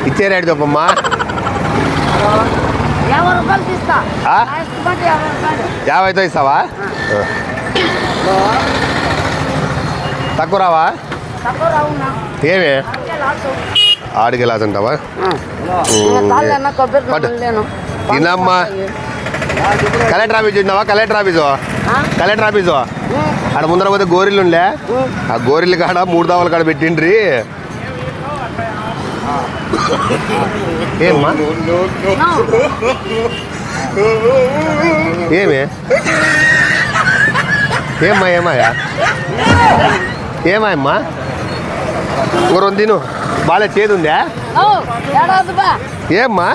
ఇచ్చే రేటు చెప్పమ్మా. 50తో ఇస్తావా? తక్కువ రావా? ఏమి ఆడికి లాస్ అంటావా? తినమ్మా. కలెక్టర్ ఆఫీస్ చూసినావా? కలెక్టర్ ఆఫీసు ఆడ ముందర పోతే గోరిల్లు ఉండే, ఆ గోరిల్లు కాడ 3 దావల కాడ పెట్టిండ్రి. ఏమ్మా ఏమాయమ్మా ఇంకో తిను. బాగా చేదు ఉందా? ఏమ్మా